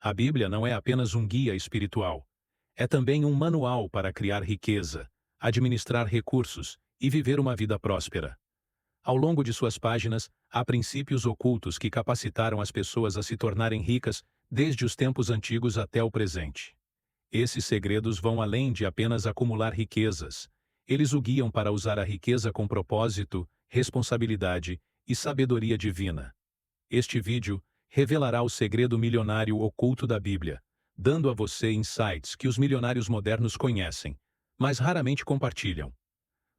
A Bíblia não é apenas um guia espiritual. É também um manual para criar riqueza, administrar recursos e viver uma vida próspera. Ao longo de suas páginas, há princípios ocultos que capacitaram as pessoas a se tornarem ricas desde os tempos antigos até o presente. Esses segredos vão além de apenas acumular riquezas. Eles o guiam para usar a riqueza com propósito, responsabilidade e sabedoria divina. Este vídeo revelará o segredo milionário oculto da Bíblia, dando a você insights que os milionários modernos conhecem, mas raramente compartilham.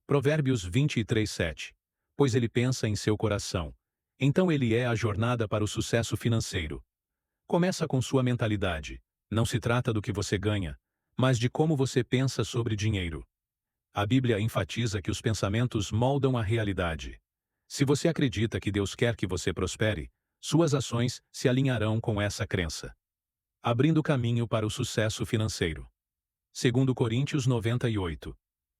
Provérbios 23:7. Pois ele pensa em seu coração. Então ele é a jornada para o sucesso financeiro. Começa com sua mentalidade. Não se trata do que você ganha, mas de como você pensa sobre dinheiro. A Bíblia enfatiza que os pensamentos moldam a realidade. Se você acredita que Deus quer que você prospere, suas ações se alinharão com essa crença, abrindo caminho para o sucesso financeiro. 2 Coríntios 98.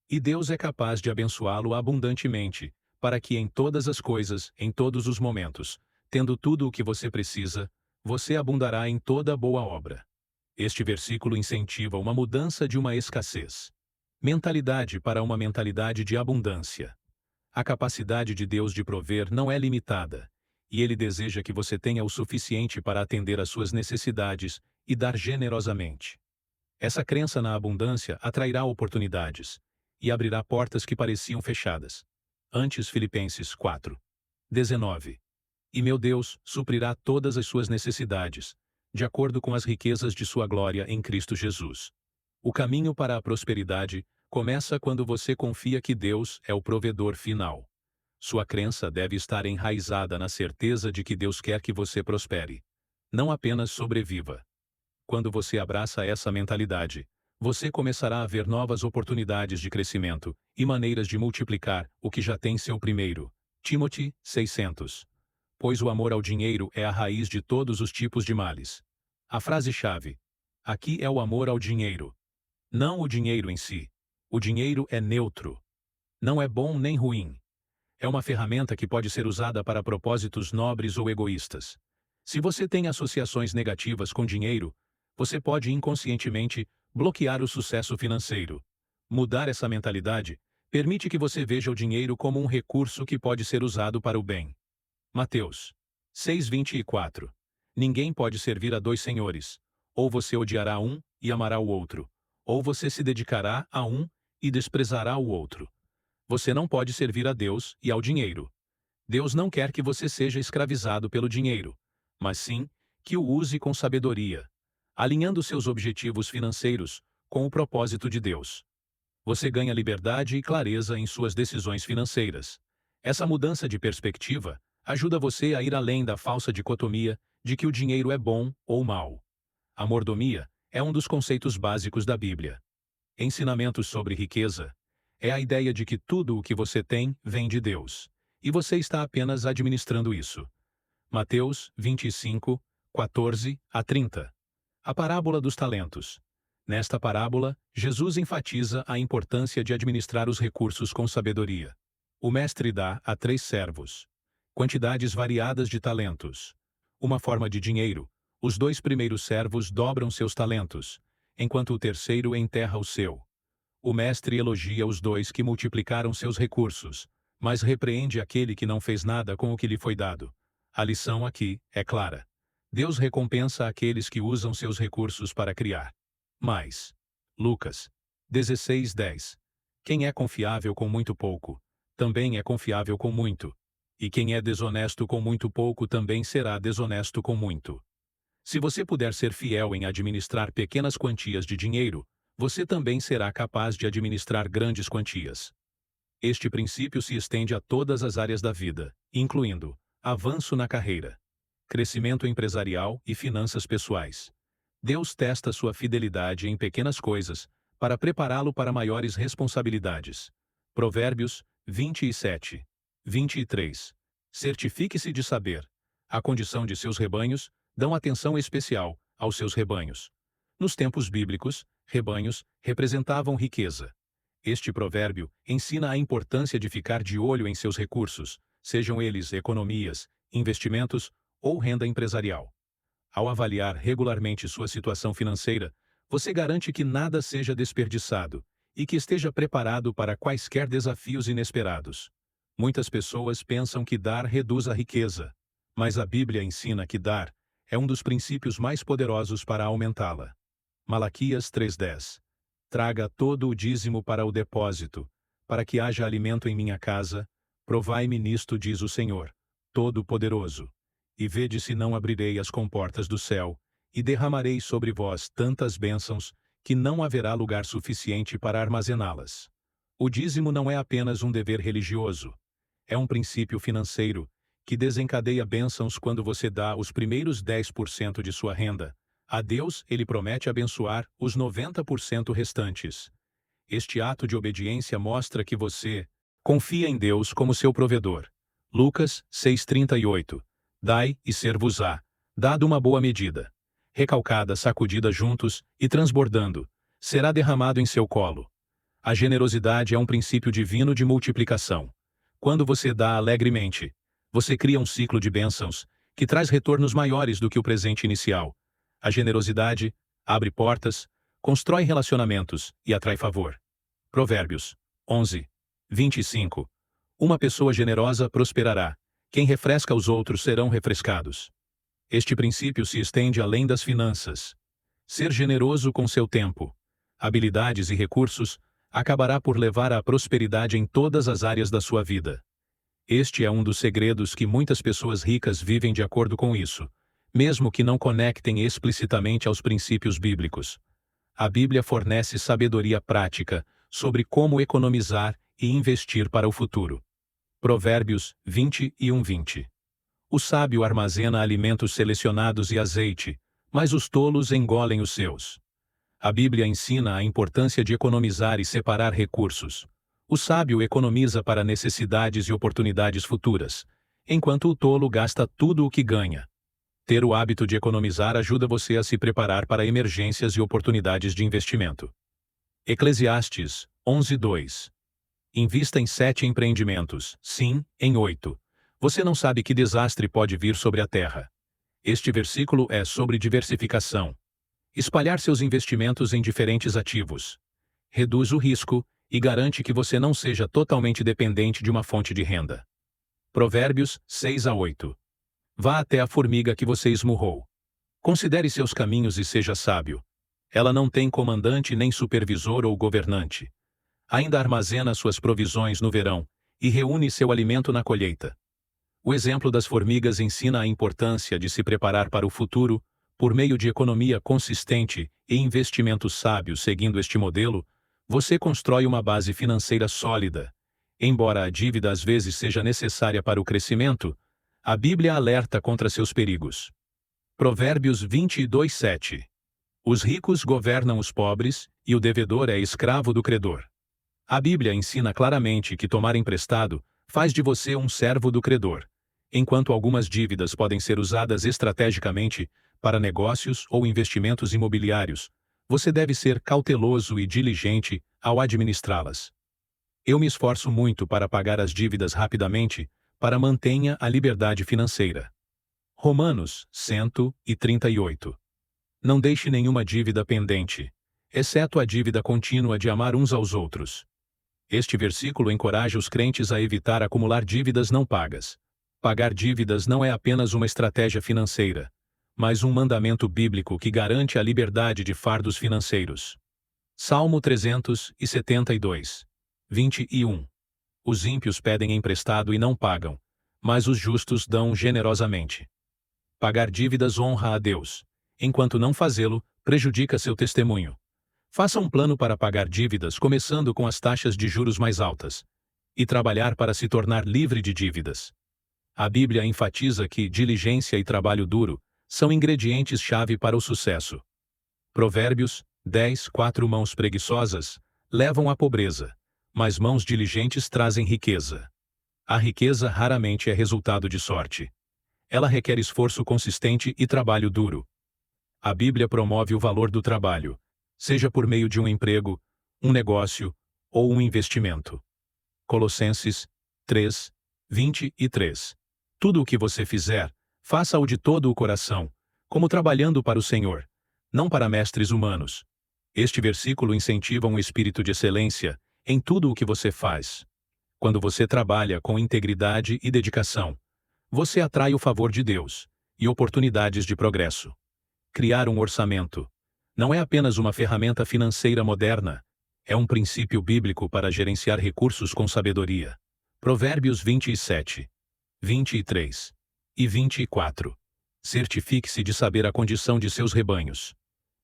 E Deus é capaz de abençoá-lo abundantemente, para que em todas as coisas, em todos os momentos, tendo tudo o que você precisa, você abundará em toda boa obra. Este versículo incentiva uma mudança de uma escassez mentalidade para uma mentalidade de abundância. A capacidade de Deus de prover não é limitada, e Ele deseja que você tenha o suficiente para atender às suas necessidades e dar generosamente. Essa crença na abundância atrairá oportunidades e abrirá portas que pareciam fechadas. Antes Filipenses 4:19. E meu Deus suprirá todas as suas necessidades, de acordo com as riquezas de sua glória em Cristo Jesus. O caminho para a prosperidade começa quando você confia que Deus é o provedor final. Sua crença deve estar enraizada na certeza de que Deus quer que você prospere, não apenas sobreviva. Quando você abraça essa mentalidade, você começará a ver novas oportunidades de crescimento e maneiras de multiplicar o que já tem seu primeiro. Timóteo 600. Pois o amor ao dinheiro é a raiz de todos os tipos de males. A frase-chave aqui é o amor ao dinheiro. Não o dinheiro em si. O dinheiro é neutro. Não é bom nem ruim. É uma ferramenta que pode ser usada para propósitos nobres ou egoístas. Se você tem associações negativas com dinheiro, você pode inconscientemente bloquear o sucesso financeiro. Mudar essa mentalidade permite que você veja o dinheiro como um recurso que pode ser usado para o bem. Mateus 6:24. Ninguém pode servir a dois senhores. Ou você odiará um e amará o outro, ou você se dedicará a um e desprezará o outro. Você não pode servir a Deus e ao dinheiro. Deus não quer que você seja escravizado pelo dinheiro, mas sim que o use com sabedoria, alinhando seus objetivos financeiros com o propósito de Deus. Você ganha liberdade e clareza em suas decisões financeiras. Essa mudança de perspectiva ajuda você a ir além da falsa dicotomia de que o dinheiro é bom ou mau. A mordomia é um dos conceitos básicos da Bíblia. Ensinamentos sobre riqueza é a ideia de que tudo o que você tem vem de Deus, e você está apenas administrando isso. Mateus 25:14-30. A parábola dos talentos. Nesta parábola, Jesus enfatiza a importância de administrar os recursos com sabedoria. O mestre dá a 3 servos quantidades variadas de talentos. Uma forma de dinheiro. Os 2 primeiros servos dobram seus talentos, enquanto o terceiro enterra o seu. O mestre elogia os 2 que multiplicaram seus recursos, mas repreende aquele que não fez nada com o que lhe foi dado. A lição aqui é clara. Deus recompensa aqueles que usam seus recursos para criar mais. Lucas 16:10. Quem é confiável com muito pouco, também é confiável com muito. E quem é desonesto com muito pouco também será desonesto com muito. Se você puder ser fiel em administrar pequenas quantias de dinheiro, você também será capaz de administrar grandes quantias. Este princípio se estende a todas as áreas da vida, incluindo avanço na carreira, crescimento empresarial e finanças pessoais. Deus testa sua fidelidade em pequenas coisas para prepará-lo para maiores responsabilidades. Provérbios 27:23. Certifique-se de saber a condição de seus rebanhos, dão atenção especial aos seus rebanhos. Nos tempos bíblicos, rebanhos representavam riqueza. Este provérbio ensina a importância de ficar de olho em seus recursos, sejam eles economias, investimentos ou renda empresarial. Ao avaliar regularmente sua situação financeira, você garante que nada seja desperdiçado e que esteja preparado para quaisquer desafios inesperados. Muitas pessoas pensam que dar reduz a riqueza, mas a Bíblia ensina que dar é um dos princípios mais poderosos para aumentá-la. Malaquias 3:10. Traga todo o dízimo para o depósito, para que haja alimento em minha casa. Provai-me nisto, diz o Senhor, Todo-Poderoso. E vede se não abrirei as comportas do céu, e derramarei sobre vós tantas bênçãos, que não haverá lugar suficiente para armazená-las. O dízimo não é apenas um dever religioso. É um princípio financeiro, que desencadeia bênçãos quando você dá os primeiros 10% de sua renda. A Deus, ele promete abençoar os 90% restantes. Este ato de obediência mostra que você confia em Deus como seu provedor. Lucas 6:38. Dai, e ser-vos-á, dado uma boa medida, recalcada, sacudida juntos e transbordando, será derramado em seu colo. A generosidade é um princípio divino de multiplicação. Quando você dá alegremente, você cria um ciclo de bênçãos que traz retornos maiores do que o presente inicial. A generosidade abre portas, constrói relacionamentos e atrai favor. Provérbios 11:25. Uma pessoa generosa prosperará. Quem refresca os outros serão refrescados. Este princípio se estende além das finanças. Ser generoso com seu tempo, habilidades e recursos acabará por levar à prosperidade em todas as áreas da sua vida. Este é um dos segredos que muitas pessoas ricas vivem de acordo com isso, mesmo que não conectem explicitamente aos princípios bíblicos. A Bíblia fornece sabedoria prática sobre como economizar e investir para o futuro. Provérbios 21:20. O sábio armazena alimentos selecionados e azeite, mas os tolos engolem os seus. A Bíblia ensina a importância de economizar e separar recursos. O sábio economiza para necessidades e oportunidades futuras, enquanto o tolo gasta tudo o que ganha. Ter o hábito de economizar ajuda você a se preparar para emergências e oportunidades de investimento. Eclesiastes 11:2. Invista em 7 empreendimentos, sim, em 8. Você não sabe que desastre pode vir sobre a terra. Este versículo é sobre diversificação. Espalhar seus investimentos em diferentes ativos reduz o risco e garante que você não seja totalmente dependente de uma fonte de renda. Provérbios 6:8. Vá até a formiga que você esmurrou. Considere seus caminhos e seja sábio. Ela não tem comandante nem supervisor ou governante. Ainda armazena suas provisões no verão e reúne seu alimento na colheita. O exemplo das formigas ensina a importância de se preparar para o futuro por meio de economia consistente e investimentos sábios. Seguindo este modelo, você constrói uma base financeira sólida. Embora a dívida às vezes seja necessária para o crescimento, a Bíblia alerta contra seus perigos. Provérbios 22:7. Os ricos governam os pobres, e o devedor é escravo do credor. A Bíblia ensina claramente que tomar emprestado faz de você um servo do credor, enquanto algumas dívidas podem ser usadas estrategicamente para negócios ou investimentos imobiliários. Você deve ser cauteloso e diligente ao administrá-las. Eu me esforço muito para pagar as dívidas rapidamente, para mantenha a liberdade financeira. Romanos 138. Não deixe nenhuma dívida pendente, exceto a dívida contínua de amar uns aos outros. Este versículo encoraja os crentes a evitar acumular dívidas não pagas. Pagar dívidas não é apenas uma estratégia financeira, mas um mandamento bíblico que garante a liberdade de fardos financeiros. Salmo 372, 21. Os ímpios pedem emprestado e não pagam, mas os justos dão generosamente. Pagar dívidas honra a Deus, enquanto não fazê-lo, prejudica seu testemunho. Faça um plano para pagar dívidas, começando com as taxas de juros mais altas, e trabalhar para se tornar livre de dívidas. A Bíblia enfatiza que diligência e trabalho duro são ingredientes-chave para o sucesso. Provérbios 10:4. Mãos preguiçosas levam à pobreza, mas mãos diligentes trazem riqueza. A riqueza raramente é resultado de sorte. Ela requer esforço consistente e trabalho duro. A Bíblia promove o valor do trabalho, seja por meio de um emprego, um negócio ou um investimento. Colossenses 3:23. Tudo o que você fizer, faça-o de todo o coração, como trabalhando para o Senhor, não para mestres humanos. Este versículo incentiva um espírito de excelência em tudo o que você faz. Quando você trabalha com integridade e dedicação, você atrai o favor de Deus e oportunidades de progresso. Criar um orçamento não é apenas uma ferramenta financeira moderna, é um princípio bíblico para gerenciar recursos com sabedoria. Provérbios 27, 23 e 24. Certifique-se de saber a condição de seus rebanhos.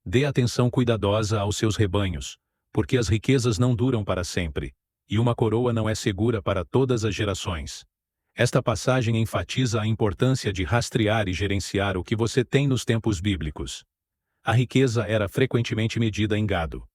Dê atenção cuidadosa aos seus rebanhos, porque as riquezas não duram para sempre, e uma coroa não é segura para todas as gerações. Esta passagem enfatiza a importância de rastrear e gerenciar o que você tem nos tempos bíblicos. A riqueza era frequentemente medida em gado.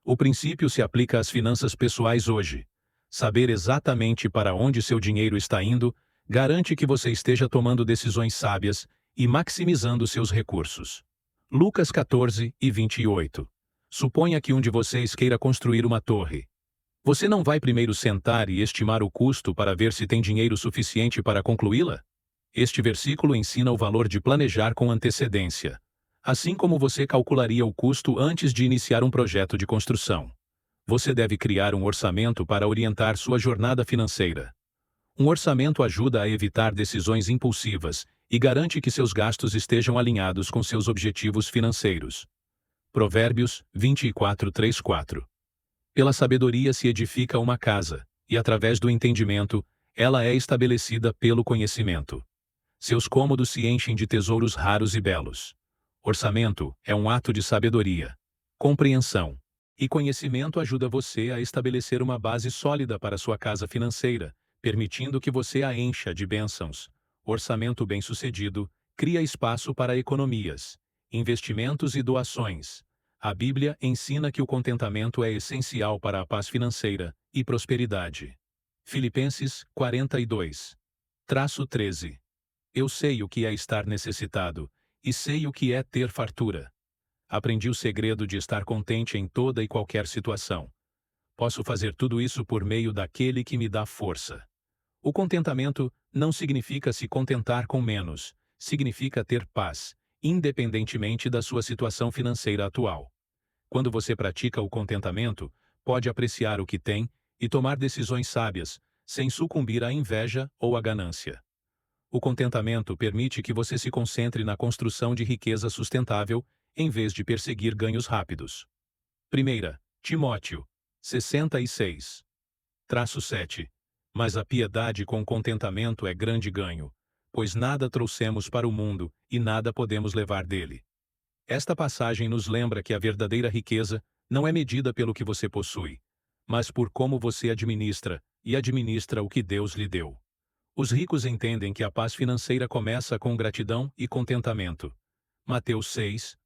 O princípio se aplica às finanças pessoais hoje. Saber exatamente para onde seu dinheiro está indo garante que você esteja tomando decisões sábias e maximizando seus recursos. Lucas 14 e 28. Suponha que um de vocês queira construir uma torre. Você não vai primeiro sentar e estimar o custo para ver se tem dinheiro suficiente para concluí-la? Este versículo ensina o valor de planejar com antecedência, assim como você calcularia o custo antes de iniciar um projeto de construção. Você deve criar um orçamento para orientar sua jornada financeira. Um orçamento ajuda a evitar decisões impulsivas e garante que seus gastos estejam alinhados com seus objetivos financeiros. Provérbios 24:3-4. Pela sabedoria se edifica uma casa, e através do entendimento, ela é estabelecida pelo conhecimento. Seus cômodos se enchem de tesouros raros e belos. Orçamento é um ato de sabedoria, compreensão e conhecimento ajuda você a estabelecer uma base sólida para sua casa financeira, permitindo que você a encha de bênçãos. Orçamento bem-sucedido cria espaço para economias, investimentos e doações. A Bíblia ensina que o contentamento é essencial para a paz financeira e prosperidade. Filipenses 42:13. Eu sei o que é estar necessitado, e sei o que é ter fartura. Aprendi o segredo de estar contente em toda e qualquer situação. Posso fazer tudo isso por meio daquele que me dá força. O contentamento não significa se contentar com menos, significa ter paz, independentemente da sua situação financeira atual. Quando você pratica o contentamento, pode apreciar o que tem e tomar decisões sábias, sem sucumbir à inveja ou à ganância. O contentamento permite que você se concentre na construção de riqueza sustentável, em vez de perseguir ganhos rápidos. 1 Timóteo 66:7. Mas a piedade com contentamento é grande ganho, pois nada trouxemos para o mundo e nada podemos levar dele. Esta passagem nos lembra que a verdadeira riqueza não é medida pelo que você possui, mas por como você administra o que Deus lhe deu. Os ricos entendem que a paz financeira começa com gratidão e contentamento. Mateus 6,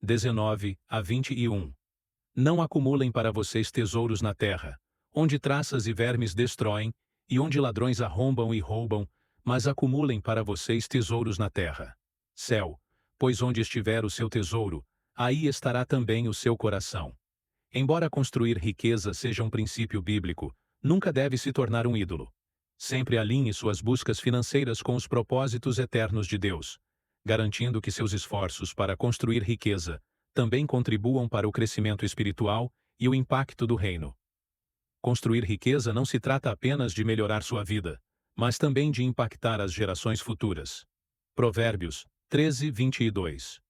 19-21. Não acumulem para vocês tesouros na terra, onde traças e vermes destroem, e onde ladrões arrombam e roubam, mas acumulem para vocês tesouros na terra. Céu, pois onde estiver o seu tesouro, aí estará também o seu coração. Embora construir riqueza seja um princípio bíblico, nunca deve se tornar um ídolo. Sempre alinhe suas buscas financeiras com os propósitos eternos de Deus, garantindo que seus esforços para construir riqueza também contribuam para o crescimento espiritual e o impacto do reino. Construir riqueza não se trata apenas de melhorar sua vida, mas também de impactar as gerações futuras. Provérbios 13:22.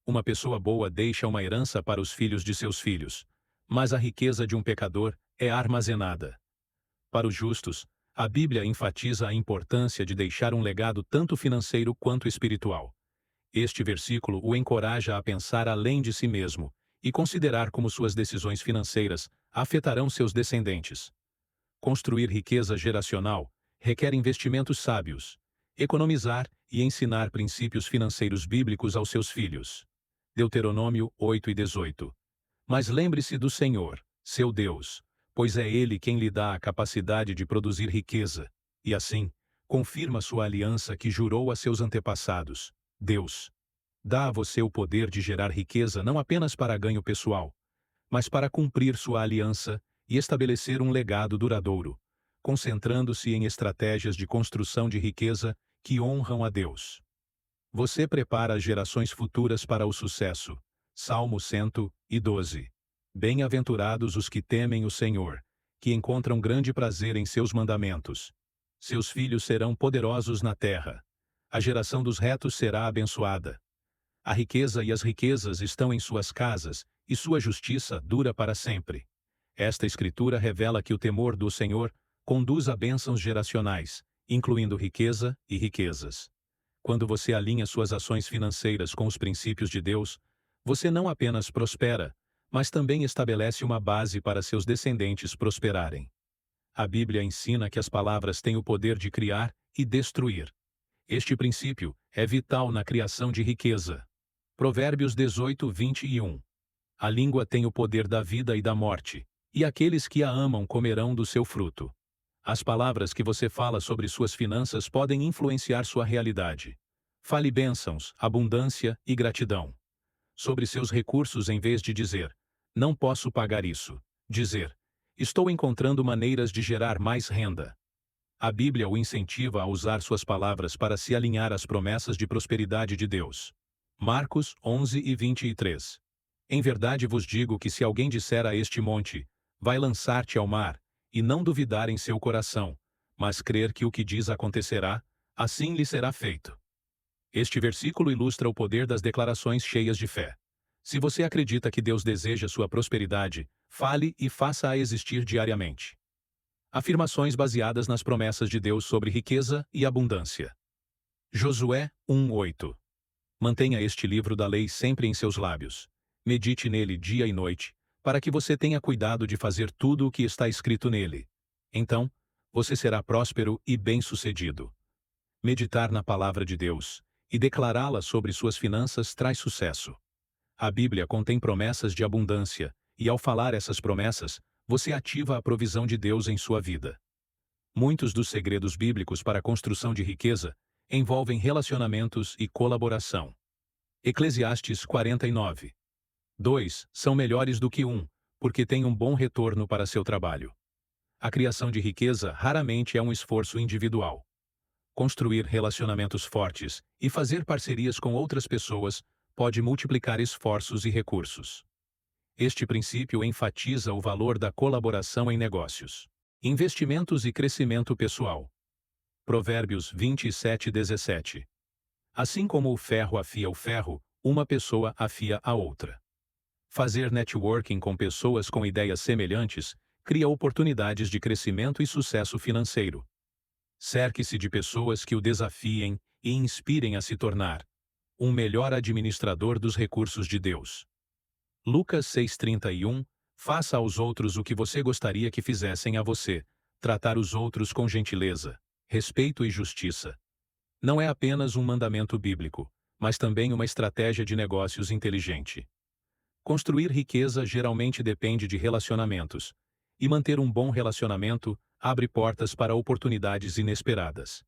Uma pessoa boa deixa uma herança para os filhos de seus filhos, mas a riqueza de um pecador é armazenada. Para os justos, a Bíblia enfatiza a importância de deixar um legado tanto financeiro quanto espiritual. Este versículo o encoraja a pensar além de si mesmo e considerar como suas decisões financeiras afetarão seus descendentes. Construir riqueza geracional requer investimentos sábios, economizar e ensinar princípios financeiros bíblicos aos seus filhos. Deuteronômio 8:18. Mas lembre-se do Senhor, seu Deus, pois é Ele quem lhe dá a capacidade de produzir riqueza, e assim, confirma sua aliança que jurou a seus antepassados. Deus dá a você o poder de gerar riqueza não apenas para ganho pessoal, mas para cumprir sua aliança e estabelecer um legado duradouro, concentrando-se em estratégias de construção de riqueza que honram a Deus. Você prepara as gerações futuras para o sucesso. Salmo 112. Bem-aventurados os que temem o Senhor, que encontram grande prazer em seus mandamentos. Seus filhos serão poderosos na terra. A geração dos retos será abençoada. A riqueza e as riquezas estão em suas casas, e sua justiça dura para sempre. Esta escritura revela que o temor do Senhor conduz a bênçãos geracionais, incluindo riqueza e riquezas. Quando você alinha suas ações financeiras com os princípios de Deus, você não apenas prospera, mas também estabelece uma base para seus descendentes prosperarem. A Bíblia ensina que as palavras têm o poder de criar e destruir. Este princípio é vital na criação de riqueza. Provérbios 18:21. A língua tem o poder da vida e da morte, e aqueles que a amam comerão do seu fruto. As palavras que você fala sobre suas finanças podem influenciar sua realidade. Fale bênçãos, abundância e gratidão sobre seus recursos em vez de dizer, não posso pagar isso. Dizer, estou encontrando maneiras de gerar mais renda. A Bíblia o incentiva a usar suas palavras para se alinhar às promessas de prosperidade de Deus. Marcos 11:23. Em verdade vos digo que se alguém disser a este monte, vai lançar-te ao mar, e não duvidar em seu coração, mas crer que o que diz acontecerá, assim lhe será feito. Este versículo ilustra o poder das declarações cheias de fé. Se você acredita que Deus deseja sua prosperidade, fale e faça-a existir diariamente. Afirmações baseadas nas promessas de Deus sobre riqueza e abundância. Josué 1:8. Mantenha este livro da lei sempre em seus lábios. Medite nele dia e noite, para que você tenha cuidado de fazer tudo o que está escrito nele. Então, você será próspero e bem-sucedido. Meditar na palavra de Deus e declará-la sobre suas finanças traz sucesso. A Bíblia contém promessas de abundância, e ao falar essas promessas, você ativa a provisão de Deus em sua vida. Muitos dos segredos bíblicos para a construção de riqueza envolvem relacionamentos e colaboração. Eclesiastes 49. 2 são melhores do que 1, porque têm um bom retorno para seu trabalho. A criação de riqueza raramente é um esforço individual. Construir relacionamentos fortes e fazer parcerias com outras pessoas pode multiplicar esforços e recursos. Este princípio enfatiza o valor da colaboração em negócios, investimentos e crescimento pessoal. Provérbios 27:17. Assim como o ferro afia o ferro, uma pessoa afia a outra. Fazer networking com pessoas com ideias semelhantes cria oportunidades de crescimento e sucesso financeiro. Cerque-se de pessoas que o desafiem e inspirem a se tornar um melhor administrador dos recursos de Deus. Lucas 6:31. Faça aos outros o que você gostaria que fizessem a você. Tratar os outros com gentileza, respeito e justiça. Não é apenas um mandamento bíblico, mas também uma estratégia de negócios inteligente. Construir riqueza geralmente depende de relacionamentos, e manter um bom relacionamento abre portas para oportunidades inesperadas.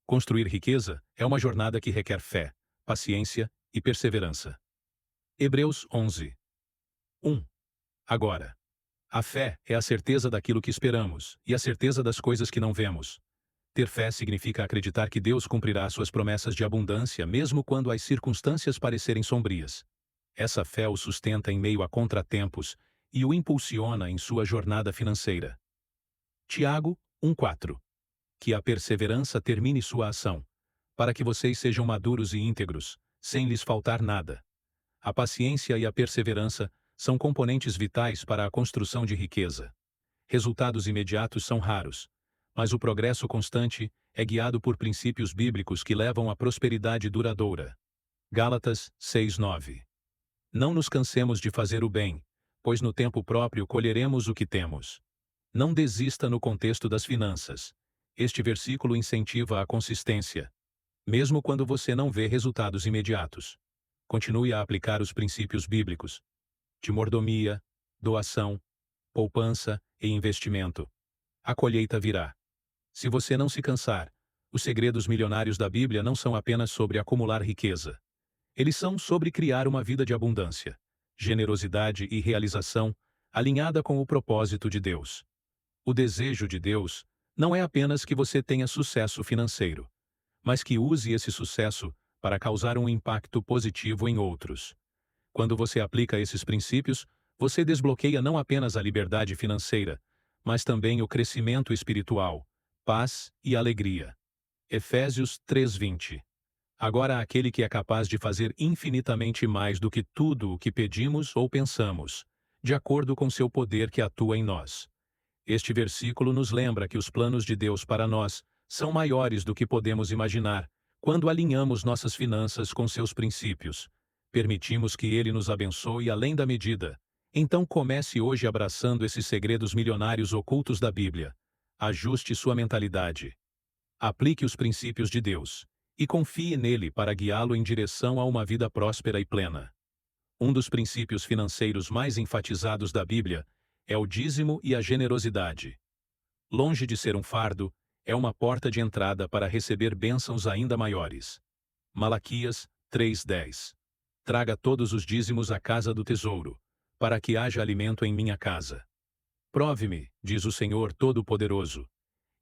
Construir riqueza é uma jornada que requer fé, paciência e perseverança. Hebreus 11:1. Agora, a fé é a certeza daquilo que esperamos e a certeza das coisas que não vemos. Ter fé significa acreditar que Deus cumprirá suas promessas de abundância mesmo quando as circunstâncias parecerem sombrias. Essa fé o sustenta em meio a contratempos e o impulsiona em sua jornada financeira. Tiago 1:4. Que a perseverança termine sua ação, para que vocês sejam maduros e íntegros, sem lhes faltar nada. A paciência e a perseverança são componentes vitais para a construção de riqueza. Resultados imediatos são raros, mas o progresso constante é guiado por princípios bíblicos que levam à prosperidade duradoura. Gálatas 6:9. Não nos cansemos de fazer o bem, pois no tempo próprio colheremos o que temos. Não desista no contexto das finanças. Este versículo incentiva a consistência. Mesmo quando você não vê resultados imediatos, continue a aplicar os princípios bíblicos de mordomia, doação, poupança e investimento. A colheita virá. Se você não se cansar, os segredos milionários da Bíblia não são apenas sobre acumular riqueza. Eles são sobre criar uma vida de abundância, generosidade e realização, alinhada com o propósito de Deus. O desejo de Deus não é apenas que você tenha sucesso financeiro, mas que use esse sucesso para causar um impacto positivo em outros. Quando você aplica esses princípios, você desbloqueia não apenas a liberdade financeira, mas também o crescimento espiritual, paz e alegria. Efésios 3:20. Agora aquele que é capaz de fazer infinitamente mais do que tudo o que pedimos ou pensamos, de acordo com seu poder que atua em nós. Este versículo nos lembra que os planos de Deus para nós são maiores do que podemos imaginar, quando alinhamos nossas finanças com seus princípios. Permitimos que Ele nos abençoe além da medida. Então comece hoje abraçando esses segredos milionários ocultos da Bíblia. Ajuste sua mentalidade. Aplique os princípios de Deus e confie nele para guiá-lo em direção a uma vida próspera e plena. Um dos princípios financeiros mais enfatizados da Bíblia é o dízimo e a generosidade. Longe de ser um fardo, é uma porta de entrada para receber bênçãos ainda maiores. Malaquias 3:10. Traga todos os dízimos à casa do tesouro, para que haja alimento em minha casa. Prove-me, diz o Senhor Todo-Poderoso,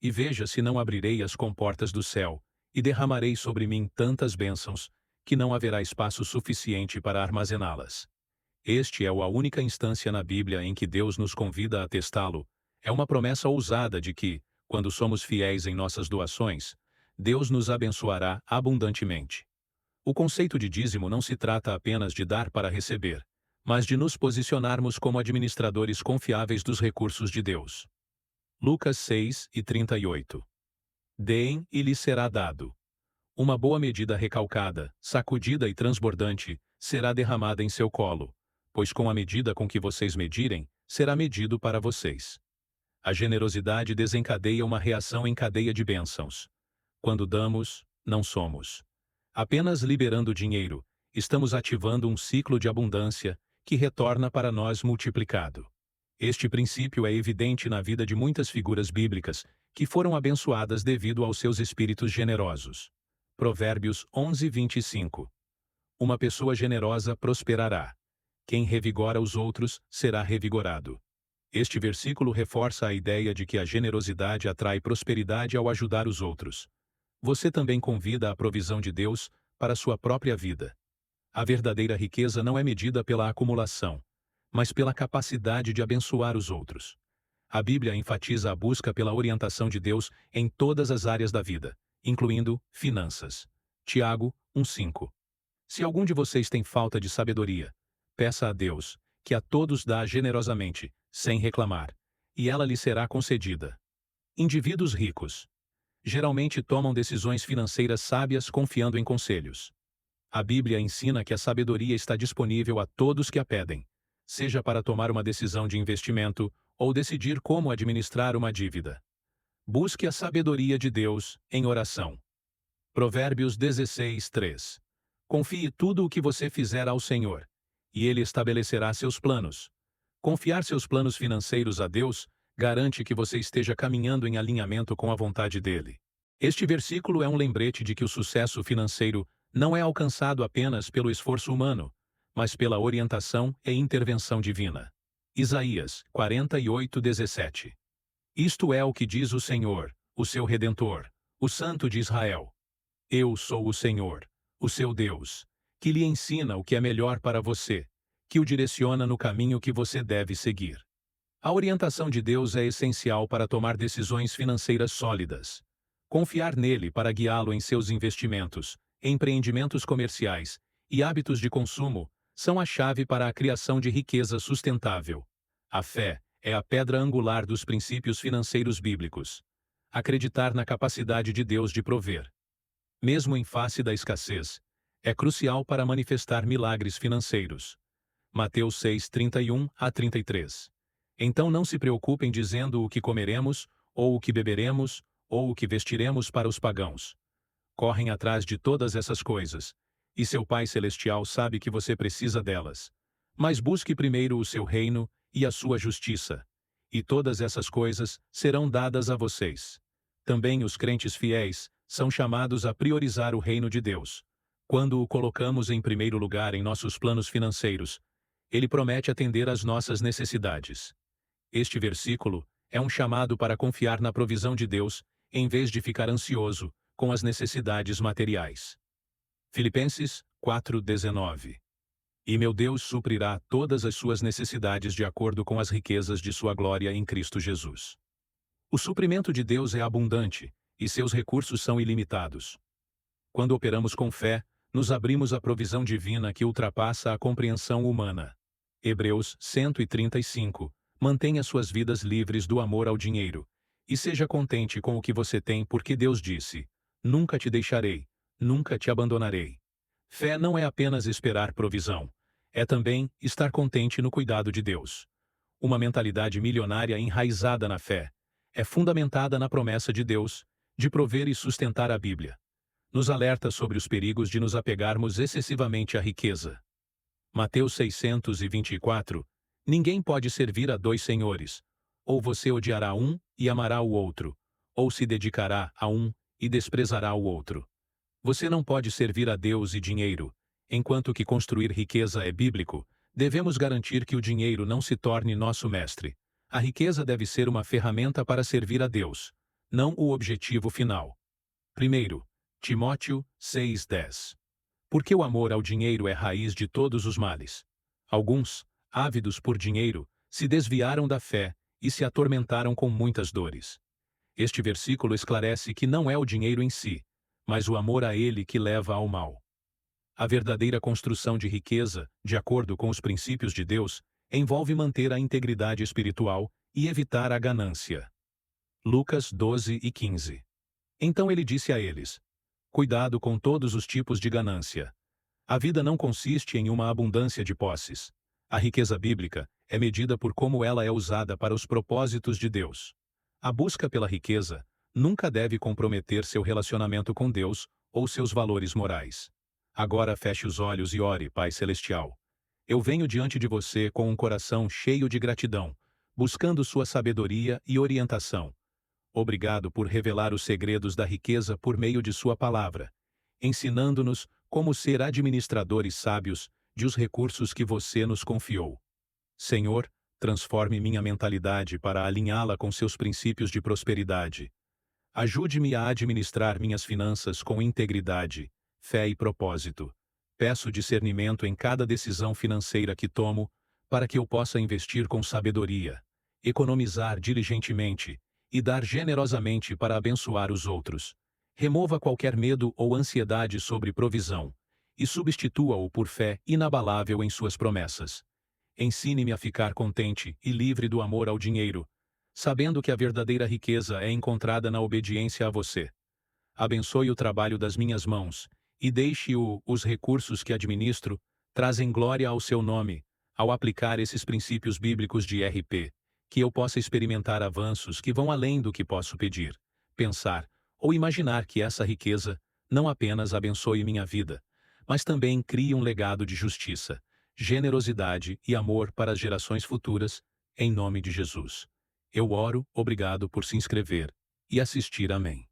e veja se não abrirei as comportas do céu, e derramarei sobre mim tantas bênçãos, que não haverá espaço suficiente para armazená-las. Este é a única instância na Bíblia em que Deus nos convida a testá-lo. É uma promessa ousada de que, quando somos fiéis em nossas doações, Deus nos abençoará abundantemente. O conceito de dízimo não se trata apenas de dar para receber, mas de nos posicionarmos como administradores confiáveis dos recursos de Deus. Lucas 6:38. Deem e lhes será dado. Uma boa medida recalcada, sacudida e transbordante, será derramada em seu colo, pois com a medida com que vocês medirem, será medido para vocês. A generosidade desencadeia uma reação em cadeia de bênçãos. Quando damos, não somos apenas liberando dinheiro, estamos ativando um ciclo de abundância que retorna para nós multiplicado. Este princípio é evidente na vida de muitas figuras bíblicas que foram abençoadas devido aos seus espíritos generosos. Provérbios 11:25. Uma pessoa generosa prosperará. Quem revigora os outros será revigorado. Este versículo reforça a ideia de que a generosidade atrai prosperidade ao ajudar os outros. Você também convida a provisão de Deus para sua própria vida. A verdadeira riqueza não é medida pela acumulação, mas pela capacidade de abençoar os outros. A Bíblia enfatiza a busca pela orientação de Deus em todas as áreas da vida, incluindo finanças. Tiago 1:5. Se algum de vocês tem falta de sabedoria, peça a Deus, que a todos dá generosamente, sem reclamar, e ela lhe será concedida. Indivíduos ricos geralmente tomam decisões financeiras sábias confiando em conselhos. A Bíblia ensina que a sabedoria está disponível a todos que a pedem, seja para tomar uma decisão de investimento ou decidir como administrar uma dívida. Busque a sabedoria de Deus em oração. Provérbios 16:3. Confie tudo o que você fizer ao Senhor, e Ele estabelecerá seus planos. Confiar seus planos financeiros a Deus garante que você esteja caminhando em alinhamento com a vontade dele. Este versículo é um lembrete de que o sucesso financeiro não é alcançado apenas pelo esforço humano, mas pela orientação e intervenção divina. Isaías 48:17. Isto é o que diz o Senhor, o seu Redentor, o Santo de Israel. Eu sou o Senhor, o seu Deus, que lhe ensina o que é melhor para você, que o direciona no caminho que você deve seguir. A orientação de Deus é essencial para tomar decisões financeiras sólidas. Confiar nele para guiá-lo em seus investimentos, empreendimentos comerciais e hábitos de consumo são a chave para a criação de riqueza sustentável. A fé é a pedra angular dos princípios financeiros bíblicos. Acreditar na capacidade de Deus de prover, mesmo em face da escassez, é crucial para manifestar milagres financeiros. Mateus 6:31-33. Então não se preocupem dizendo o que comeremos, ou o que beberemos, ou o que vestiremos para os pagãos. Correm atrás de todas essas coisas, e seu Pai Celestial sabe que você precisa delas. Mas busque primeiro o seu reino e a sua justiça, e todas essas coisas serão dadas a vocês. Também os crentes fiéis são chamados a priorizar o reino de Deus. Quando o colocamos em primeiro lugar em nossos planos financeiros, ele promete atender às nossas necessidades. Este versículo é um chamado para confiar na provisão de Deus, em vez de ficar ansioso com as necessidades materiais. Filipenses 4:19. E meu Deus suprirá todas as suas necessidades de acordo com as riquezas de sua glória em Cristo Jesus. O suprimento de Deus é abundante, e seus recursos são ilimitados. Quando operamos com fé, nos abrimos à provisão divina que ultrapassa a compreensão humana. Hebreus 135. Mantenha suas vidas livres do amor ao dinheiro. E seja contente com o que você tem, porque Deus disse: nunca te deixarei, nunca te abandonarei. Fé não é apenas esperar provisão. É também estar contente no cuidado de Deus. Uma mentalidade milionária enraizada na fé é fundamentada na promessa de Deus de prover e sustentar a Bíblia. Nos alerta sobre os perigos de nos apegarmos excessivamente à riqueza. Mateus 624. Ninguém pode servir a dois senhores. Ou você odiará um e amará o outro, ou se dedicará a um e desprezará o outro. Você não pode servir a Deus e dinheiro. Enquanto que construir riqueza é bíblico, devemos garantir que o dinheiro não se torne nosso mestre. A riqueza deve ser uma ferramenta para servir a Deus, não o objetivo final. 1 Timóteo 6:10. Porque o amor ao dinheiro é raiz de todos os males. Alguns, ávidos por dinheiro, se desviaram da fé e se atormentaram com muitas dores. Este versículo esclarece que não é o dinheiro em si, mas o amor a ele que leva ao mal. A verdadeira construção de riqueza, de acordo com os princípios de Deus, envolve manter a integridade espiritual e evitar a ganância. Lucas 12:15. Então ele disse a eles: cuidado com todos os tipos de ganância. A vida não consiste em uma abundância de posses. A riqueza bíblica é medida por como ela é usada para os propósitos de Deus. A busca pela riqueza nunca deve comprometer seu relacionamento com Deus ou seus valores morais. Agora feche os olhos e ore, Pai Celestial. Eu venho diante de você com um coração cheio de gratidão, buscando sua sabedoria e orientação. Obrigado por revelar os segredos da riqueza por meio de sua palavra, ensinando-nos como ser administradores sábios de os recursos que você nos confiou. Senhor, transforme minha mentalidade para alinhá-la com seus princípios de prosperidade. Ajude-me a administrar minhas finanças com integridade, fé e propósito. Peço discernimento em cada decisão financeira que tomo, para que eu possa investir com sabedoria, economizar diligentemente e dar generosamente para abençoar os outros. Remova qualquer medo ou ansiedade sobre provisão e substitua-o por fé inabalável em suas promessas. Ensine-me a ficar contente e livre do amor ao dinheiro, sabendo que a verdadeira riqueza é encontrada na obediência a você. Abençoe o trabalho das minhas mãos e deixe-o, os recursos que administro, trazem glória ao seu nome, ao aplicar esses princípios bíblicos de RP, que eu possa experimentar avanços que vão além do que posso pedir, pensar ou imaginar que essa riqueza não apenas abençoe minha vida, mas também crie um legado de justiça, generosidade e amor para as gerações futuras, em nome de Jesus. Eu oro, obrigado por se inscrever e assistir. Amém.